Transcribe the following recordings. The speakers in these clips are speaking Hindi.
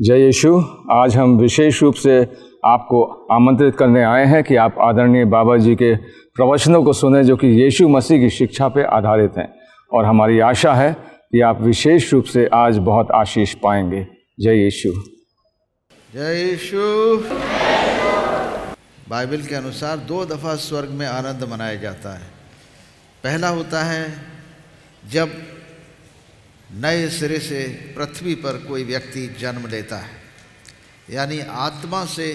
जय यीशु। आज हम विशेष रूप से आपको आमंत्रित करने आए हैं कि आप आदरणीय बाबा जी के प्रवचनों को सुने, जो कि यीशु मसीह की शिक्षा पे आधारित हैं। और हमारी आशा है कि आप विशेष रूप से आज बहुत आशीष पाएंगे। जय यीशु। जय यीशु। बाइबल के अनुसार 2 दफ़ा स्वर्ग में आनंद मनाया जाता है। पहला होता है जब नए सिरे से पृथ्वी पर कोई व्यक्ति जन्म लेता है, यानी आत्मा से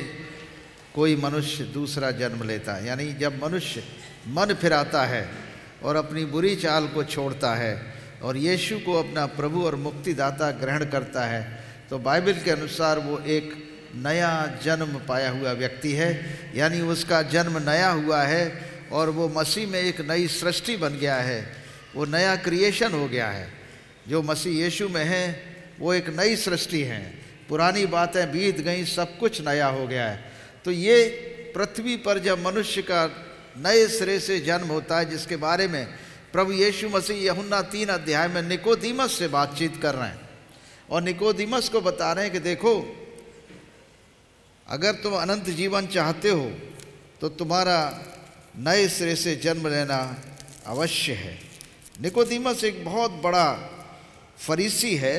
कोई मनुष्य दूसरा जन्म लेता है। यानी जब मनुष्य मन फिराता है और अपनी बुरी चाल को छोड़ता है और यीशु को अपना प्रभु और मुक्तिदाता ग्रहण करता है, तो बाइबल के अनुसार वो एक नया जन्म पाया हुआ व्यक्ति है। यानी उसका जन्म नया हुआ है और वो मसीह में एक नई सृष्टि बन गया है। वो नया क्रिएशन हो गया है। जो मसीह यीशु में है वो एक नई सृष्टि है। पुरानी बातें बीत गई, सब कुछ नया हो गया है। तो ये पृथ्वी पर जब मनुष्य का नए सिरे से जन्म होता है, जिसके बारे में प्रभु यीशु मसीह यूहन्ना 3 अध्याय में निकोदीमस से बातचीत कर रहे हैं और निकोदीमस को बता रहे हैं कि देखो, अगर तुम अनंत जीवन चाहते हो तो तुम्हारा नए सिरे से जन्म लेना अवश्य है। निकोदीमस एक बहुत बड़ा फरीसी है,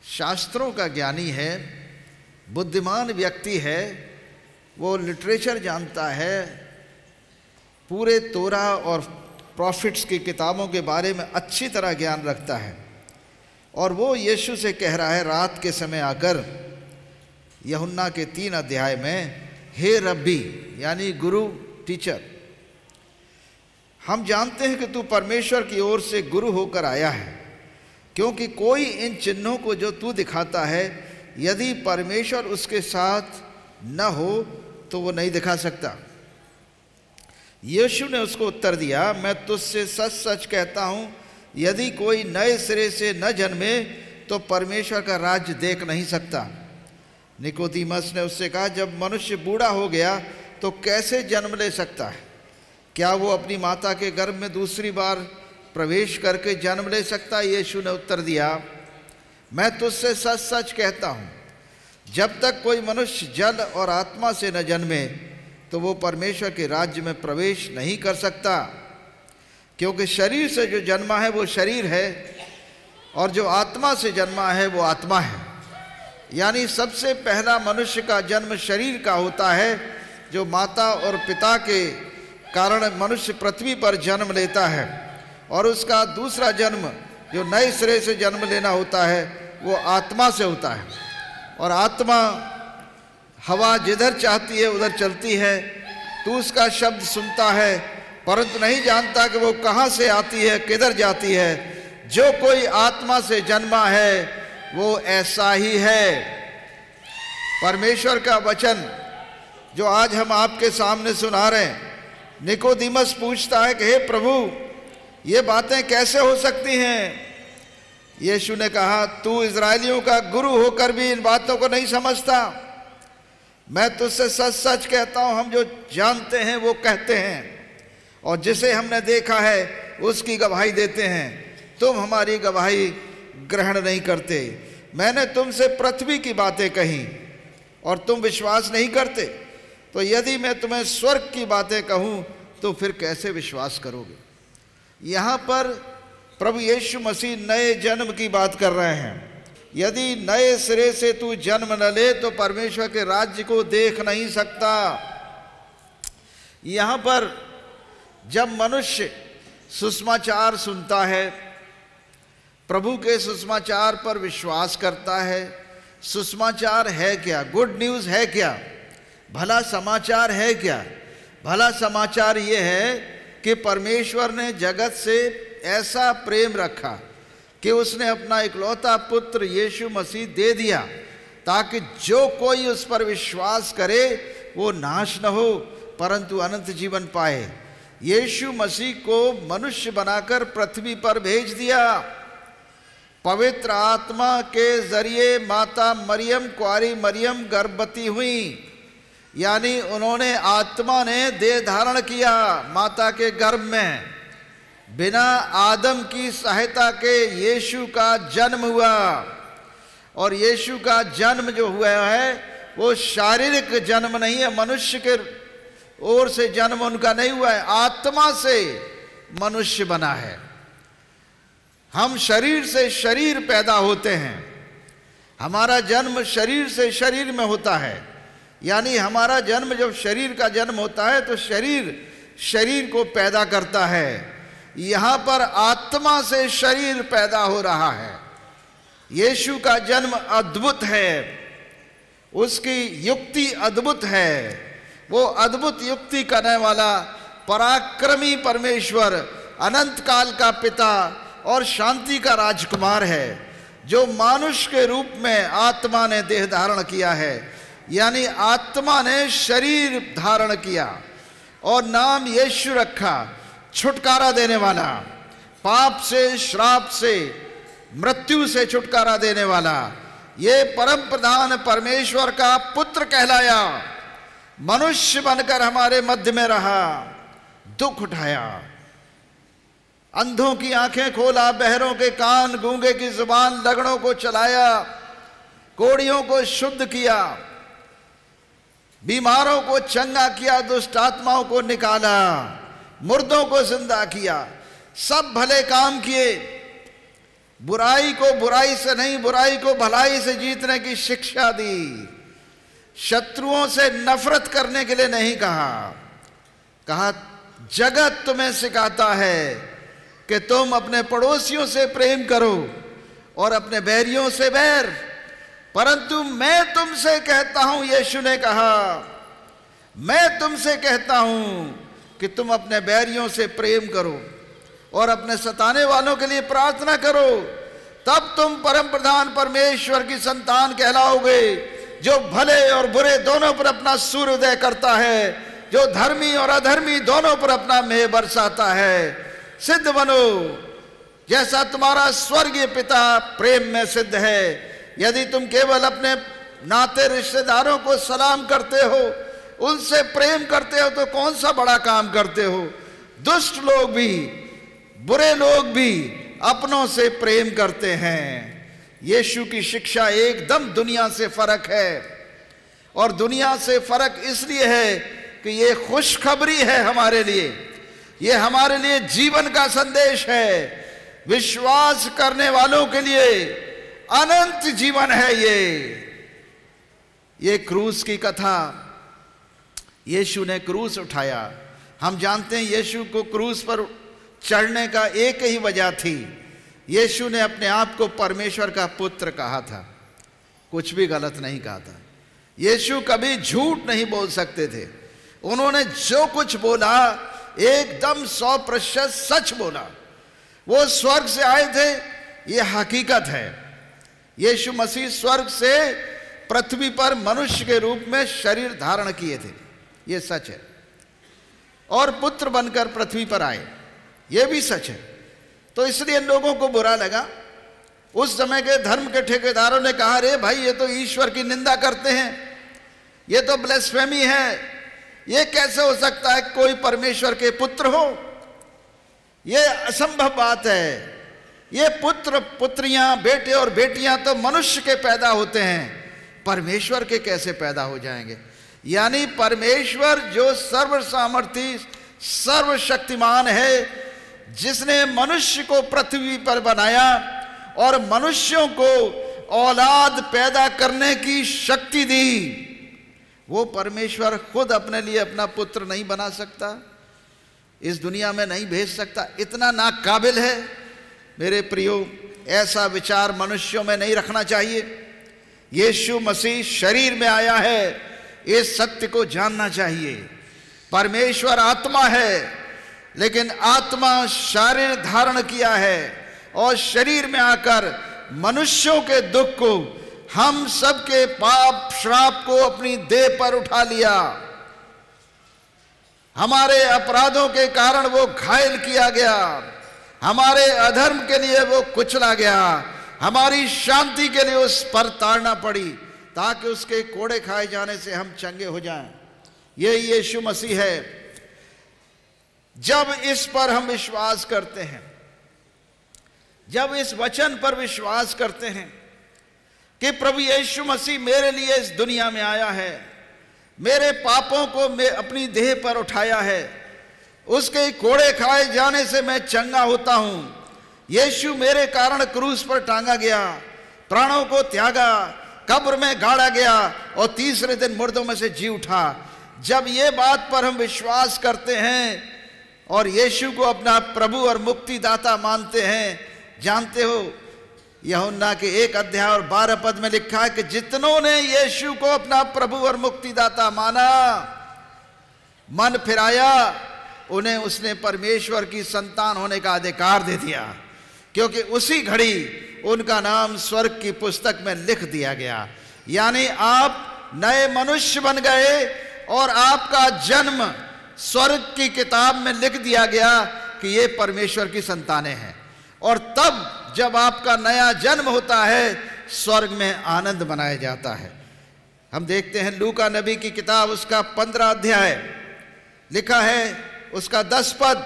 शास्त्रों का ज्ञानी है, बुद्धिमान व्यक्ति है। वो लिटरेचर जानता है, पूरे तोरा और प्रॉफिट्स की किताबों के बारे में अच्छी तरह ज्ञान रखता है। और वो यीशु से कह रहा है रात के समय आकर यूहन्ना के 3 अध्याय में, हे रब्बी, यानी गुरु, टीचर, हम जानते हैं कि तू परमेश्वर की ओर से गुरु होकर आया है, क्योंकि कोई इन चिन्हों को जो तू दिखाता है, यदि परमेश्वर उसके साथ न हो तो वो नहीं दिखा सकता। यीशु ने उसको उत्तर दिया, मैं तुझसे सच सच कहता हूँ, यदि कोई नए सिरे से न जन्मे तो परमेश्वर का राज्य देख नहीं सकता। निकोदीमस ने उससे कहा, जब मनुष्य बूढ़ा हो गया तो कैसे जन्म ले सकता है? क्या वो अपनी माता के गर्भ में दूसरी बार प्रवेश करके जन्म ले सकता है? यीशु ने उत्तर दिया, मैं तुझसे सच सच कहता हूँ, जब तक कोई मनुष्य जल और आत्मा से न जन्मे तो वो परमेश्वर के राज्य में प्रवेश नहीं कर सकता। क्योंकि शरीर से जो जन्मा है वो शरीर है, और जो आत्मा से जन्मा है वो आत्मा है। यानी सबसे पहला मनुष्य का जन्म शरीर का होता है, जो माता और पिता के कारण मनुष्य पृथ्वी पर जन्म लेता है। और उसका दूसरा जन्म जो नए सिरे से जन्म लेना होता है वो आत्मा से होता है। और आत्मा हवा जिधर चाहती है उधर चलती है। तू उसका शब्द सुनता है परंतु नहीं जानता कि वो कहाँ से आती है, किधर जाती है। जो कोई आत्मा से जन्मा है वो ऐसा ही है। परमेश्वर का वचन जो आज हम आपके सामने सुना रहे हैं, निकोदीमस पूछता है कि हे प्रभु, ये बातें कैसे हो सकती हैं? यीशु ने कहा, तू इज़राइलियों का गुरु होकर भी इन बातों को नहीं समझता। मैं तुझसे सच सच कहता हूँ, हम जो जानते हैं वो कहते हैं, और जिसे हमने देखा है उसकी गवाही देते हैं। तुम हमारी गवाही ग्रहण नहीं करते। मैंने तुमसे पृथ्वी की बातें कही और तुम विश्वास नहीं करते, तो यदि मैं तुम्हें स्वर्ग की बातें कहूँ तो फिर कैसे विश्वास करोगे? यहाँ पर प्रभु यीशु मसीह नए जन्म की बात कर रहे हैं। यदि नए सिरे से तू जन्म न ले तो परमेश्वर के राज्य को देख नहीं सकता। यहाँ पर जब मनुष्य सुसमाचार सुनता है, प्रभु के सुसमाचार पर विश्वास करता है, सुसमाचार है क्या? गुड न्यूज़ है क्या? भला समाचार है क्या? भला समाचार ये है कि परमेश्वर ने जगत से ऐसा प्रेम रखा कि उसने अपना इकलौता पुत्र यीशु मसीह दे दिया, ताकि जो कोई उस पर विश्वास करे वो नाश न हो परंतु अनंत जीवन पाए। यीशु मसीह को मनुष्य बनाकर पृथ्वी पर भेज दिया। पवित्र आत्मा के जरिए माता मरियम, कुंवारी मरियम गर्भवती हुई। यानी उन्होंने, आत्मा ने देह धारण किया माता के गर्भ में। बिना आदम की सहायता के यीशु का जन्म हुआ। और यीशु का जन्म जो हुआ है वो शारीरिक जन्म नहीं है, मनुष्य के ओर से जन्म उनका नहीं हुआ है, आत्मा से मनुष्य बना है। हम शरीर से शरीर पैदा होते हैं, हमारा जन्म शरीर से शरीर में होता है, यानी हमारा जन्म जब शरीर का जन्म होता है तो शरीर शरीर को पैदा करता है। यहां पर आत्मा से शरीर पैदा हो रहा है। यीशु का जन्म अद्भुत है, उसकी युक्ति अद्भुत है। वो अद्भुत युक्ति करने वाला पराक्रमी परमेश्वर, अनंत काल का पिता और शांति का राजकुमार है, जो मानुष के रूप में आत्मा ने देह धारण किया है, यानी आत्मा ने शरीर धारण किया और नाम यीशु रखा, छुटकारा देने वाला, पाप से, श्राप से, मृत्यु से छुटकारा देने वाला। ये परम प्रधान परमेश्वर का पुत्र कहलाया, मनुष्य बनकर हमारे मध्य में रहा, दुख उठाया, अंधों की आंखें खोला, बहरों के कान, गूंगे की जुबान, लगड़ों को चलाया, कोढ़ियों को शुद्ध किया, बीमारों को चंगा किया, दुष्ट आत्माओं को निकाला, मुर्दों को जिंदा किया, सब भले काम किए। बुराई को बुराई से नहीं, बुराई को भलाई से जीतने की शिक्षा दी। शत्रुओं से नफरत करने के लिए नहीं कहा जगत तुम्हें सिखाता है कि तुम अपने पड़ोसियों से प्रेम करो और अपने बैरियों से बैर, परंतु मैं तुमसे कहता हूं, यीशु ने कहा, मैं तुमसे कहता हूं कि तुम अपने बैरियों से प्रेम करो और अपने सताने वालों के लिए प्रार्थना करो, तब तुम परम प्रधान परमेश्वर की संतान कहलाओगे, जो भले और बुरे दोनों पर अपना सूर्योदय करता है, जो धर्मी और अधर्मी दोनों पर अपना मेह बरसाता है। सिद्ध बनो जैसा तुम्हारा स्वर्गीय पिता प्रेम में सिद्ध है। यदि तुम केवल अपने नाते रिश्तेदारों को सलाम करते हो, उनसे प्रेम करते हो, तो कौन सा बड़ा काम करते हो? दुष्ट लोग भी, बुरे लोग भी अपनों से प्रेम करते हैं। यीशु की शिक्षा एकदम दुनिया से फर्क है, और दुनिया से फर्क इसलिए है कि ये खुशखबरी है हमारे लिए, ये हमारे लिए जीवन का संदेश है। विश्वास करने वालों के लिए अनंत जीवन है। ये क्रूस की कथा, यीशु ने क्रूस उठाया। हम जानते हैं यीशु को क्रूस पर चढ़ने का एक ही वजह थी, यीशु ने अपने आप को परमेश्वर का पुत्र कहा था, कुछ भी गलत नहीं कहा था। यीशु कभी झूठ नहीं बोल सकते थे, उन्होंने जो कुछ बोला एकदम 100% सच बोला। वो स्वर्ग से आए थे, ये हकीकत है। यीशु मसीह स्वर्ग से पृथ्वी पर मनुष्य के रूप में शरीर धारण किए थे, ये सच है, और पुत्र बनकर पृथ्वी पर आए, ये भी सच है। तो इसलिए लोगों को बुरा लगा। उस समय के धर्म के ठेकेदारों ने कहा, अरे भाई ये तो ईश्वर की निंदा करते हैं, ये तो ब्लेस्फेमी है, ये कैसे हो सकता है कोई परमेश्वर के पुत्र हो? ये असंभव बात है। ये पुत्र पुत्रियां, बेटे और बेटियां तो मनुष्य के पैदा होते हैं, परमेश्वर के कैसे पैदा हो जाएंगे? यानी परमेश्वर जो सर्वसामर्थी, सर्वशक्तिमान है, जिसने मनुष्य को पृथ्वी पर बनाया और मनुष्यों को औलाद पैदा करने की शक्ति दी, वो परमेश्वर खुद अपने लिए अपना पुत्र नहीं बना सकता, इस दुनिया में नहीं भेज सकता? इतना नाकाबिल है? मेरे प्रियो, ऐसा विचार मनुष्यों में नहीं रखना चाहिए। यीशु मसीह शरीर में आया है, इस सत्य को जानना चाहिए। परमेश्वर आत्मा है, लेकिन आत्मा शरीर धारण किया है और शरीर में आकर मनुष्यों के दुख को, हम सबके पाप श्राप को अपनी देह पर उठा लिया। हमारे अपराधों के कारण वो घायल किया गया, हमारे अधर्म के लिए वो कुचला गया, हमारी शांति के लिए उस पर ताड़ना पड़ी, ताकि उसके कोड़े खाए जाने से हम चंगे हो जाएं। यही यीशु मसीह है। जब इस पर हम विश्वास करते हैं, जब इस वचन पर विश्वास करते हैं कि प्रभु यीशु मसीह मेरे लिए इस दुनिया में आया है, मेरे पापों को मैं अपनी देह पर उठाया है, उसके कोड़े खाए जाने से मैं चंगा होता हूं। यीशु मेरे कारण क्रूस पर टांगा गया, प्राणों को त्यागा, कब्र में गाड़ा गया और तीसरे दिन मुर्दों में से जी उठा। जब ये बात पर हम विश्वास करते हैं और यीशु को अपना प्रभु और मुक्तिदाता मानते हैं, जानते हो यूहन्ना के 1 अध्याय और 12 पद में लिखा है कि जितनों ने यीशु को अपना प्रभु और मुक्तिदाता माना, मन फिराया, उन्हें उसने परमेश्वर की संतान होने का अधिकार दे दिया, क्योंकि उसी घड़ी उनका नाम स्वर्ग की पुस्तक में लिख दिया गया। यानी आप नए मनुष्य बन गए और आपका जन्म स्वर्ग की किताब में लिख दिया गया कि ये परमेश्वर की संतानें हैं। और तब जब आपका नया जन्म होता है, स्वर्ग में आनंद मनाया जाता है। हम देखते हैं लूका नबी की किताब, उसका 15 अध्याय लिखा है, उसका 10 पद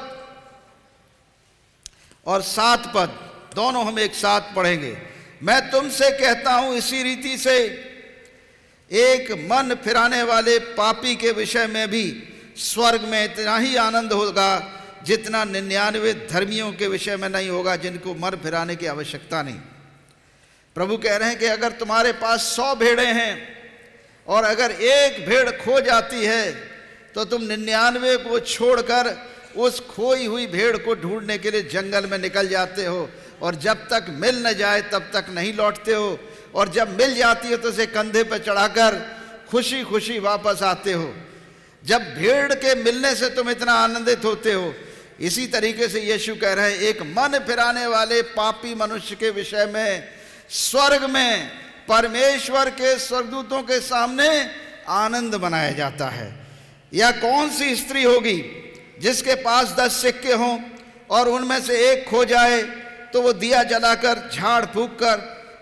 और 7 पद दोनों हम एक साथ पढ़ेंगे। मैं तुमसे कहता हूं, इसी रीति से एक मन फिराने वाले पापी के विषय में भी स्वर्ग में इतना ही आनंद होगा जितना 99 धर्मियों के विषय में नहीं होगा, जिनको मन फिराने की आवश्यकता नहीं। प्रभु कह रहे हैं कि अगर तुम्हारे पास 100 भेड़ें हैं और अगर एक भेड़ खो जाती है तो तुम 99 को छोड़कर उस खोई हुई भेड़ को ढूंढने के लिए जंगल में निकल जाते हो, और जब तक मिल न जाए तब तक नहीं लौटते हो, और जब मिल जाती है तो उसे कंधे पर चढ़ाकर खुशी खुशी वापस आते हो। जब भेड़ के मिलने से तुम इतना आनंदित होते हो, इसी तरीके से यीशु कह रहे हैं एक मन फिराने वाले पापी मनुष्य के विषय में स्वर्ग में परमेश्वर के स्वर्गदूतों के सामने आनंद मनाया जाता है। या कौन सी स्त्री होगी जिसके पास 10 सिक्के हों और उनमें से एक खो जाए तो वो दिया जलाकर झाड़ फूंक कर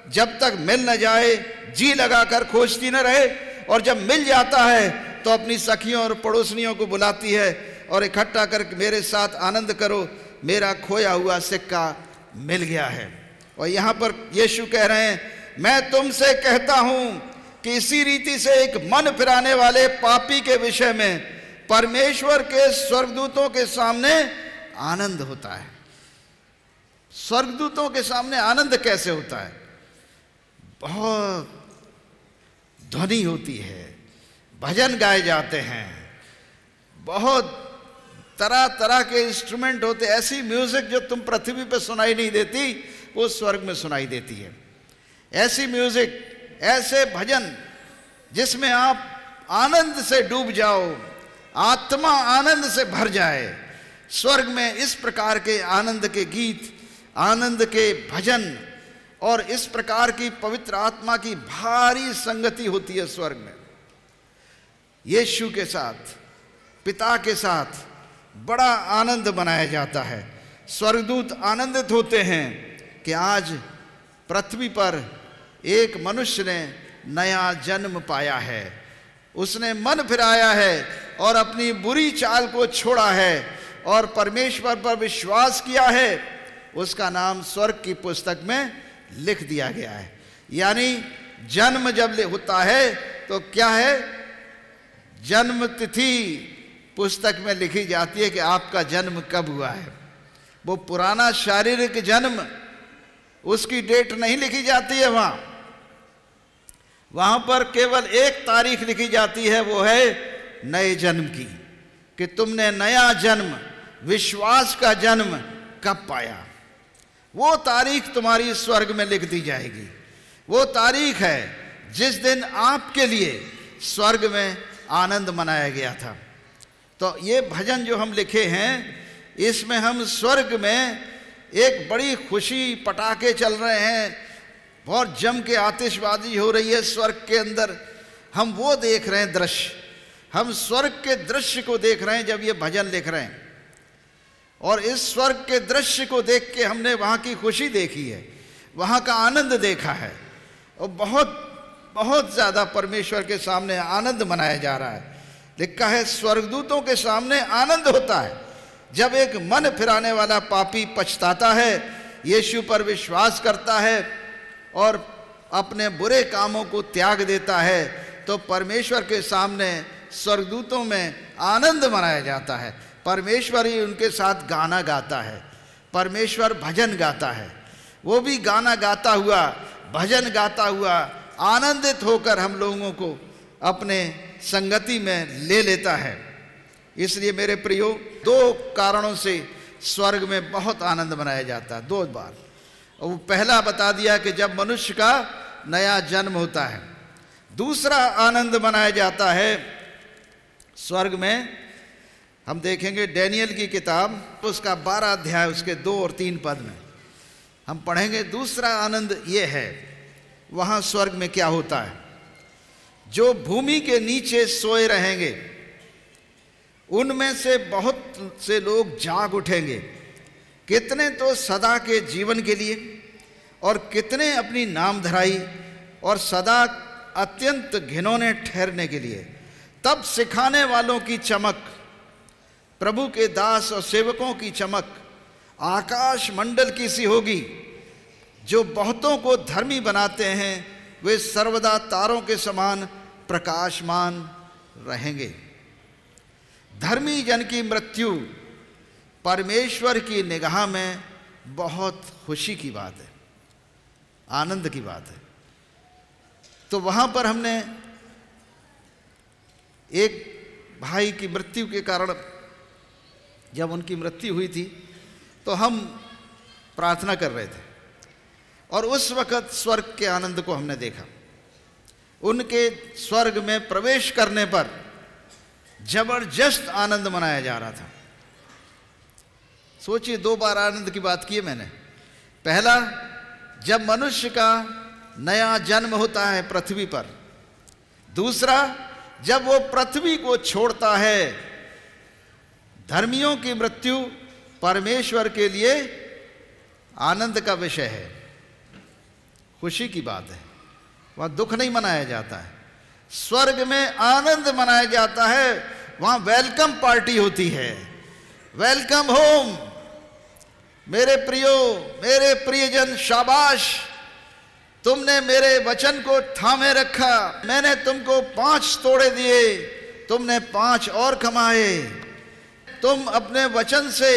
जब तक मिल न जाए जी लगाकर खोजती न रहे, और जब मिल जाता है तो अपनी सखियों और पड़ोसनियों को बुलाती है और इकट्ठा करके मेरे साथ आनंद करो, मेरा खोया हुआ सिक्का मिल गया है। और यहाँ पर यीशु कह रहे हैं मैं तुमसे कहता हूँ कि इसी रीति से एक मन फिराने वाले पापी के विषय में परमेश्वर के स्वर्गदूतों के सामने आनंद होता है। स्वर्गदूतों के सामने आनंद कैसे होता है? बहुत ध्वनि होती है, भजन गाए जाते हैं, बहुत तरह तरह के इंस्ट्रूमेंट होते, ऐसी म्यूजिक जो तुम पृथ्वी पे सुनाई नहीं देती वो स्वर्ग में सुनाई देती है। ऐसी म्यूजिक, ऐसे भजन जिसमें आप आनंद से डूब जाओ, आत्मा आनंद से भर जाए। स्वर्ग में इस प्रकार के आनंद के गीत, आनंद के भजन और इस प्रकार की पवित्र आत्मा की भारी संगति होती है स्वर्ग में। यीशु के साथ, पिता के साथ बड़ा आनंद मनाया जाता है। स्वर्गदूत आनंदित होते हैं कि आज पृथ्वी पर एक मनुष्य ने नया जन्म पाया है, उसने मन फिराया है और अपनी बुरी चाल को छोड़ा है और परमेश्वर पर विश्वास किया है, उसका नाम स्वर्ग की पुस्तक में लिख दिया गया है। यानी जन्म जब होता है तो क्या है, जन्म तिथि पुस्तक में लिखी जाती है कि आपका जन्म कब हुआ है। वो पुराना शारीरिक जन्म, उसकी डेट नहीं लिखी जाती है वहां पर केवल एक तारीख लिखी जाती है, वो है नए जन्म की, कि तुमने नया जन्म, विश्वास का जन्म कब पाया। वो तारीख तुम्हारी स्वर्ग में लिख दी जाएगी। वो तारीख है जिस दिन आपके लिए स्वर्ग में आनंद मनाया गया था। तो ये भजन जो हम लिखे हैं, इसमें हम स्वर्ग में एक बड़ी खुशी, पटाखे चल रहे हैं, बहुत जम के आतिशबाजी हो रही है स्वर्ग के अंदर, हम वो देख रहे हैं दृश्य, हम स्वर्ग के दृश्य को देख रहे हैं जब ये भजन लिख रहे हैं। और इस स्वर्ग के दृश्य को देख के हमने वहाँ की खुशी देखी है, वहाँ का आनंद देखा है, और बहुत बहुत ज़्यादा परमेश्वर के सामने आनंद मनाया जा रहा है। लिखा है स्वर्गदूतों के सामने आनंद होता है जब एक मन फिराने वाला पापी पछताता है, यीशु पर विश्वास करता है और अपने बुरे कामों को त्याग देता है तो परमेश्वर के सामने स्वर्गदूतों में आनंद मनाया जाता है। परमेश्वर ही उनके साथ गाना गाता है, परमेश्वर भजन गाता है। वो भी गाना गाता हुआ, भजन गाता हुआ, आनंदित होकर हम लोगों को अपने संगति में ले लेता है। इसलिए मेरे प्रियो, दो कारणों से स्वर्ग में बहुत आनंद मनाया जाता है, दो बार। और वो पहला बता दिया कि जब मनुष्य का नया जन्म होता है। दूसरा आनंद मनाया जाता है स्वर्ग में, हम देखेंगे डैनियल की किताब उसका 12 अध्याय उसके 2 और 3 पद में हम पढ़ेंगे। दूसरा आनंद ये है, वहाँ स्वर्ग में क्या होता है। जो भूमि के नीचे सोए रहेंगे उनमें से बहुत से लोग जाग उठेंगे, कितने तो सदा के जीवन के लिए और कितने अपनी नामधराई और सदा अत्यंत घिनौने ठहरने के लिए। तब सिखाने वालों की चमक, प्रभु के दास और सेवकों की चमक आकाश मंडल की सी होगी। जो बहुतों को धर्मी बनाते हैं वे सर्वदा तारों के समान प्रकाशमान रहेंगे। धर्मी जन की मृत्यु परमेश्वर की निगाह में बहुत खुशी की बात है, आनंद की बात है। तो वहाँ पर हमने एक भाई की मृत्यु के कारण, जब उनकी मृत्यु हुई थी तो हम प्रार्थना कर रहे थे और उस वक़्त स्वर्ग के आनंद को हमने देखा। उनके स्वर्ग में प्रवेश करने पर जबरदस्त आनंद मनाया जा रहा था। सोचिए, 2 बार आनंद की बात की है मैंने। पहला, जब मनुष्य का नया जन्म होता है पृथ्वी पर। दूसरा, जब वो पृथ्वी को छोड़ता है। धर्मियों की मृत्यु परमेश्वर के लिए आनंद का विषय है, खुशी की बात है। वहाँ दुख नहीं मनाया जाता है। स्वर्ग में आनंद मनाया जाता है, वहाँ वेलकम पार्टी होती है। वेलकम होम मेरे प्रियो, मेरे प्रियजन, शाबाश, तुमने मेरे वचन को थामे रखा। मैंने तुमको 5 तोड़े दिए, तुमने 5 और कमाए। तुम अपने वचन से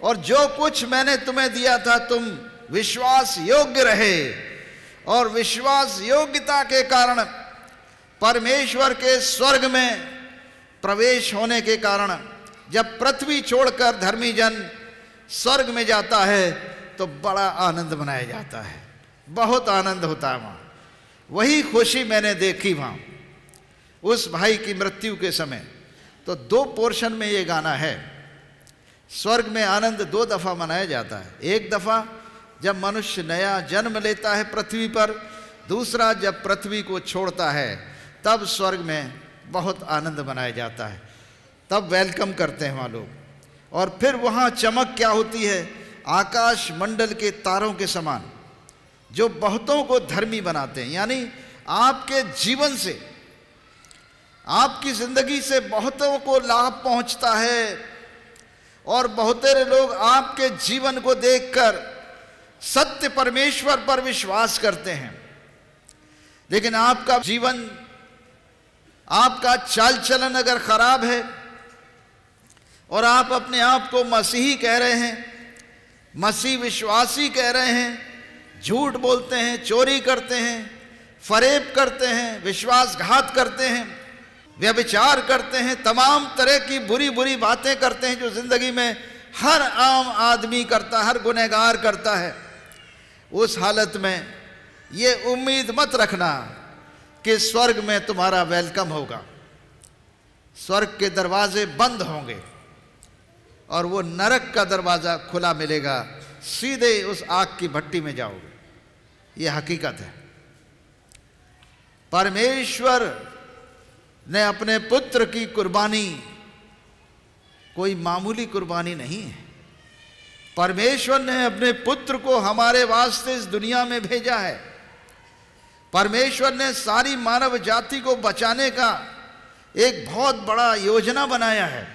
और जो कुछ मैंने तुम्हें दिया था तुम विश्वास योग्य रहे, और विश्वास योग्यता के कारण परमेश्वर के स्वर्ग में प्रवेश होने के कारण जब पृथ्वी छोड़कर धर्मी जन स्वर्ग में जाता है तो बड़ा आनंद मनाया जाता है, बहुत आनंद होता है वहाँ। वही खुशी मैंने देखी वहाँ उस भाई की मृत्यु के समय। तो 2 पोर्शन में ये गाना है। स्वर्ग में आनंद 2 दफ़ा मनाया जाता है। एक दफ़ा जब मनुष्य नया जन्म लेता है पृथ्वी पर, दूसरा जब पृथ्वी को छोड़ता है तब स्वर्ग में बहुत आनंद मनाया जाता है। तब वेलकम करते हैं वहाँ लोग। और फिर वहाँ चमक क्या होती है, आकाश मंडल के तारों के समान, जो बहुतों को धर्मी बनाते हैं। यानी आपके जीवन से, आपकी जिंदगी से बहुतों को लाभ पहुंचता है और बहुतेरे लोग आपके जीवन को देखकर सत्य परमेश्वर पर विश्वास करते हैं। लेकिन आपका जीवन, आपका चाल चलन अगर खराब है और आप अपने आप को मसीही कह रहे हैं, मसीह विश्वासी कह रहे हैं, झूठ बोलते हैं, चोरी करते हैं, फरेब करते हैं, विश्वासघात करते हैं, व्यभिचार करते हैं, तमाम तरह की बुरी बुरी बातें करते हैं जो जिंदगी में हर आम आदमी करता, हर गुनहगार करता है, उस हालत में ये उम्मीद मत रखना कि स्वर्ग में तुम्हारा वेलकम होगा। स्वर्ग के दरवाजे बंद होंगे और वो नरक का दरवाज़ा खुला मिलेगा, सीधे उस आग की भट्टी में जाओगे। ये हकीकत है। परमेश्वर ने अपने पुत्र की कुर्बानी कोई मामूली कुर्बानी नहीं है। परमेश्वर ने अपने पुत्र को हमारे वास्ते इस दुनिया में भेजा है। परमेश्वर ने सारी मानव जाति को बचाने का एक बहुत बड़ा योजना बनाया है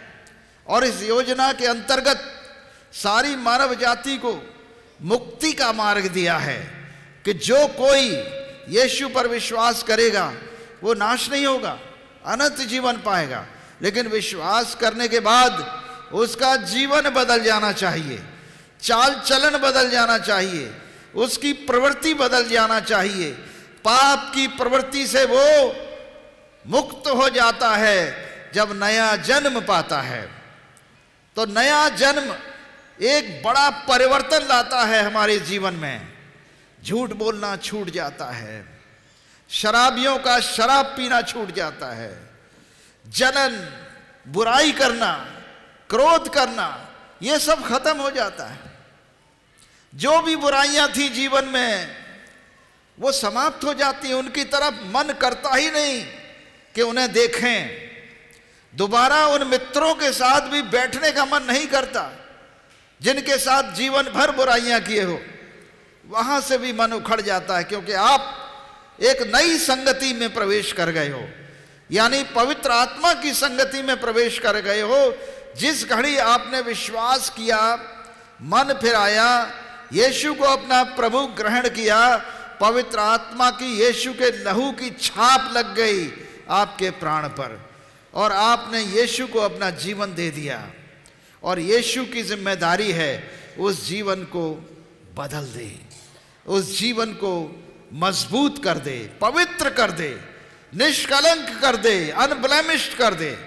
और इस योजना के अंतर्गत सारी मानव जाति को मुक्ति का मार्ग दिया है कि जो कोई यीशु पर विश्वास करेगा वो नाश नहीं होगा, अनंत जीवन पाएगा। लेकिन विश्वास करने के बाद उसका जीवन बदल जाना चाहिए, चाल चलन बदल जाना चाहिए, उसकी प्रवृत्ति बदल जाना चाहिए। पाप की प्रवृत्ति से वो मुक्त हो जाता है जब नया जन्म पाता है। तो नया जन्म एक बड़ा परिवर्तन लाता है हमारे जीवन में। झूठ बोलना छूट जाता है, शराबियों का शराब पीना छूट जाता है, जलन, बुराई करना, क्रोध करना, ये सब खत्म हो जाता है। जो भी बुराइयां थी जीवन में वो समाप्त हो जाती हैं, उनकी तरफ मन करता ही नहीं कि उन्हें देखें। दोबारा उन मित्रों के साथ भी बैठने का मन नहीं करता जिनके साथ जीवन भर बुराइयां किए हो, वहां से भी मन उखड़ जाता है, क्योंकि आप एक नई संगति में प्रवेश कर गए हो, यानी पवित्र आत्मा की संगति में प्रवेश कर गए हो। जिस घड़ी आपने विश्वास किया, मन फिराया, यीशु को अपना प्रभु ग्रहण किया, पवित्र आत्मा की, यीशु के लहू की छाप लग गई आपके प्राण पर और आपने यीशु को अपना जीवन दे दिया। और यीशु की जिम्मेदारी है उस जीवन को बदल दे, उस जीवन को मजबूत कर दे, पवित्र कर दे, निष्कलंक कर दे, अनब्लेमिश्ड कर दे।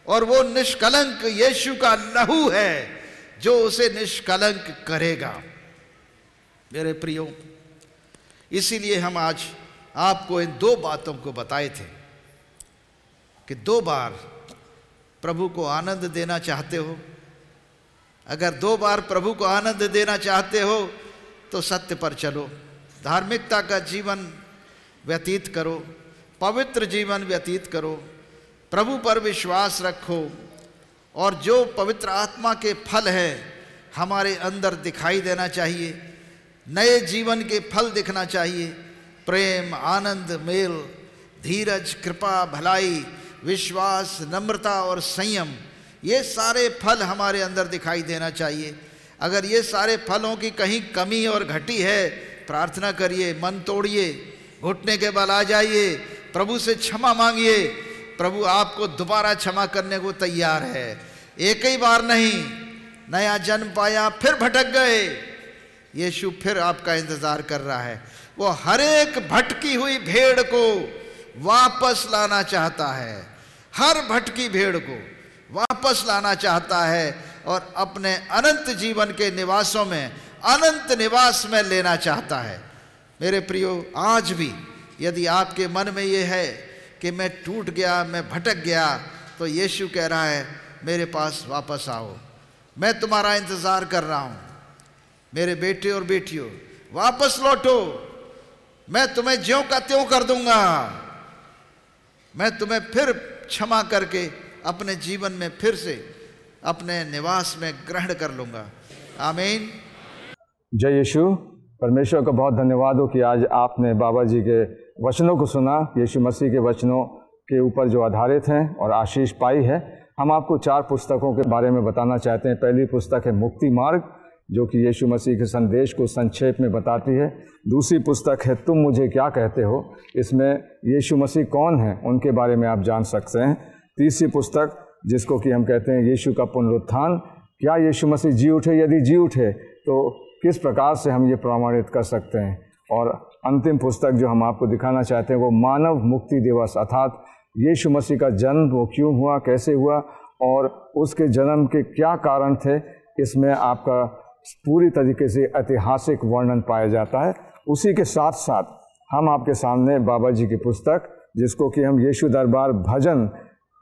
और वो निष्कलंक यीशु का लहू है जो उसे निष्कलंक करेगा। मेरे प्रियो, इसीलिए हम आज आपको इन दो बातों को बताए थे कि 2 बार प्रभु को आनंद देना चाहते हो, अगर 2 बार प्रभु को आनंद देना चाहते हो तो सत्य पर चलो, धार्मिकता का जीवन व्यतीत करो, पवित्र जीवन व्यतीत करो, प्रभु पर विश्वास रखो और जो पवित्र आत्मा के फल है हमारे अंदर दिखाई देना चाहिए। नए जीवन के फल दिखना चाहिए, प्रेम, आनंद, मेल, धीरज, कृपा, भलाई, विश्वास, नम्रता और संयम, ये सारे फल हमारे अंदर दिखाई देना चाहिए। अगर ये सारे फलों की कहीं कमी और घटी है, प्रार्थना करिए, मन तोड़िए, घुटने के बल आ जाइए, प्रभु से क्षमा मांगिए। प्रभु आपको दोबारा क्षमा करने को तैयार है। एक ही बार नहीं, नया जन्म पाया फिर भटक गए, यीशु फिर आपका इंतजार कर रहा है। वो हर एक भटकी हुई भेड़ को वापस लाना चाहता है, हर भटकी भेड़ को वापस लाना चाहता है और अपने अनंत जीवन के निवासों में, अनंत निवास में लेना चाहता है। मेरे प्रियो, आज भी यदि आपके मन में ये है कि मैं टूट गया, मैं भटक गया, तो यीशु कह रहा है मेरे पास वापस आओ, मैं तुम्हारा इंतज़ार कर रहा हूँ। मेरे बेटे और बेटियों, वापस लौटो, मैं तुम्हें ज्यों का त्यों कर दूंगा, मैं तुम्हें फिर क्षमा करके अपने जीवन में फिर से अपने निवास में ग्रहण कर लूंगा। आमीन। जय यीशु। परमेश्वर का बहुत धन्यवाद हो कि आज आपने बाबा जी के वचनों को सुना, यीशु मसीह के वचनों के ऊपर जो आधारित हैं और आशीष पाई है। हम आपको 4 पुस्तकों के बारे में बताना चाहते हैं। पहली पुस्तक है मुक्ति मार्ग, जो कि यीशु मसीह के संदेश को संक्षेप में बताती है। दूसरी पुस्तक है तुम मुझे क्या कहते हो, इसमें यीशु मसीह कौन है उनके बारे में आप जान सकते हैं। तीसरी पुस्तक जिसको कि हम कहते हैं यीशु का पुनरुत्थान, क्या यीशु मसीह जी उठे, यदि जी उठे तो किस प्रकार से हम ये प्रमाणित कर सकते हैं। और अंतिम पुस्तक जो हम आपको दिखाना चाहते हैं वो मानव मुक्ति दिवस, अर्थात यीशु मसीह का जन्म वो क्यों हुआ, कैसे हुआ और उसके जन्म के क्या कारण थे। इसमें आपका पूरी तरीके से ऐतिहासिक वर्णन पाया जाता है। उसी के साथ साथ हम आपके सामने बाबा जी की पुस्तक, जिसको कि हम यीशु दरबार भजन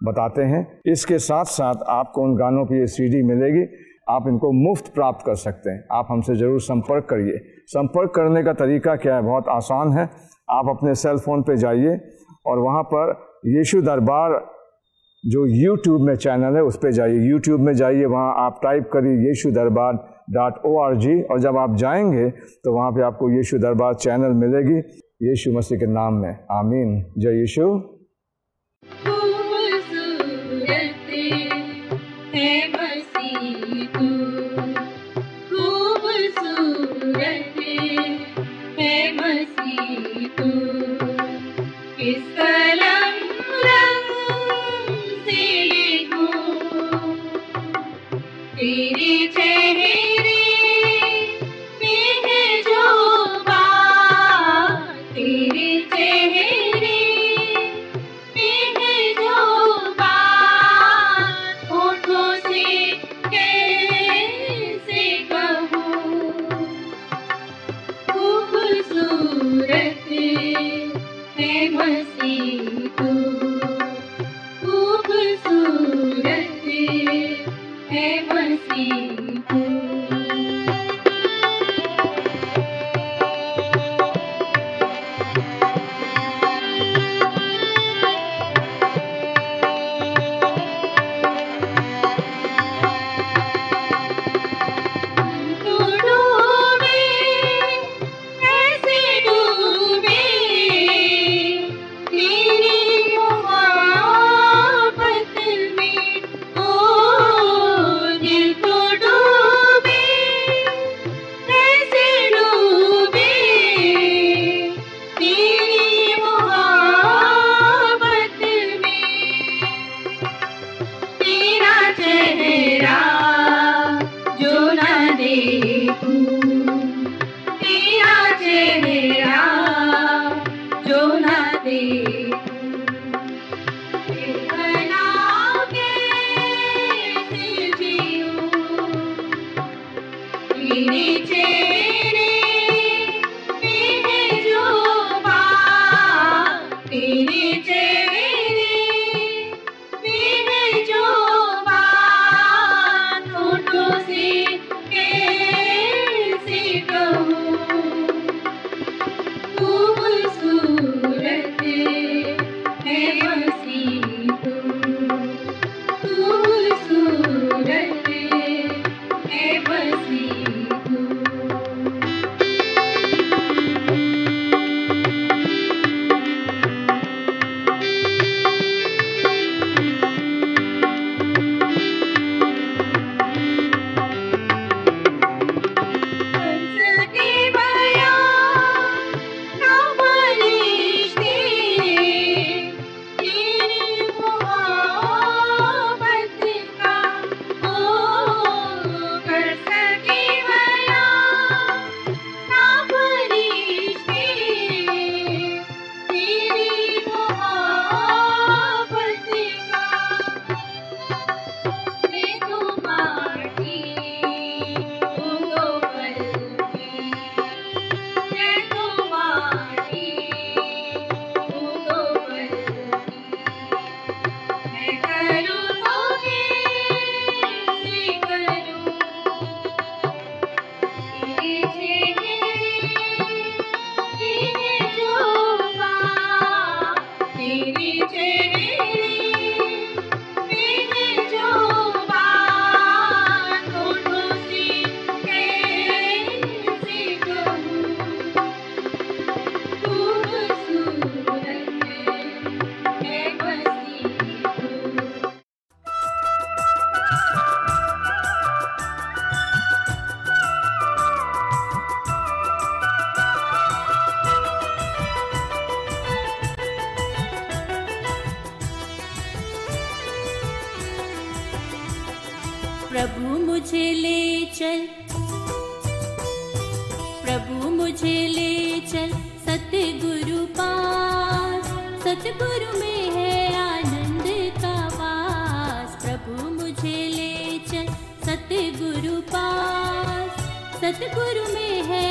बताते हैं, इसके साथ साथ आपको उन गानों की ये CD मिलेगी। आप इनको मुफ्त प्राप्त कर सकते हैं। आप हमसे ज़रूर संपर्क करिए। संपर्क करने का तरीका क्या है, बहुत आसान है। आप अपने सेल फोन पे जाइए और वहाँ पर यीशु दरबार जो YouTube में चैनल है उस पर जाइए। YouTube में जाइए, वहाँ आप टाइप करिए yeshudarbar.org और जब आप जाएंगे तो वहाँ पे आपको यीशु दरबार चैनल मिलेगी, यीशु मसीह के नाम में। आमीन। जय यीशु। खूबसूरत है मसीह तू। चेहरा जो न देखूं, तेरा चेहरा जो न देखूं, भला कैसे जीऊं तेरे चेहरे में है जो बात, तेरे चेहरे में है जो बात, होठों से कैसे कहूं, खूबसूरत है बसी तू, खूबसूरत है बसी तू। सके बयां ना फरिश्ते तेरी मोहब्बत का, ओ कर सके बयां ना फरिश्ते तेरी मोहब्बत का, मैं तो माटी हूँ तो पल की, मैं तो माटी हूँ तो पल की, मैं करूँ तो कैसे करूँ, तेरे चेहरे में जो बात, तेरे चेहरे में है जो बात, होठों से कैसे कहूं, खूबसूरत है बसी तू। प्रभु मुझे ले चल, प्रभु मुझे ले चल सतगुरु पास, सतगुरु में है आनंद का वास। प्रभु मुझे ले चल सतगुरु पास, सतगुरु में है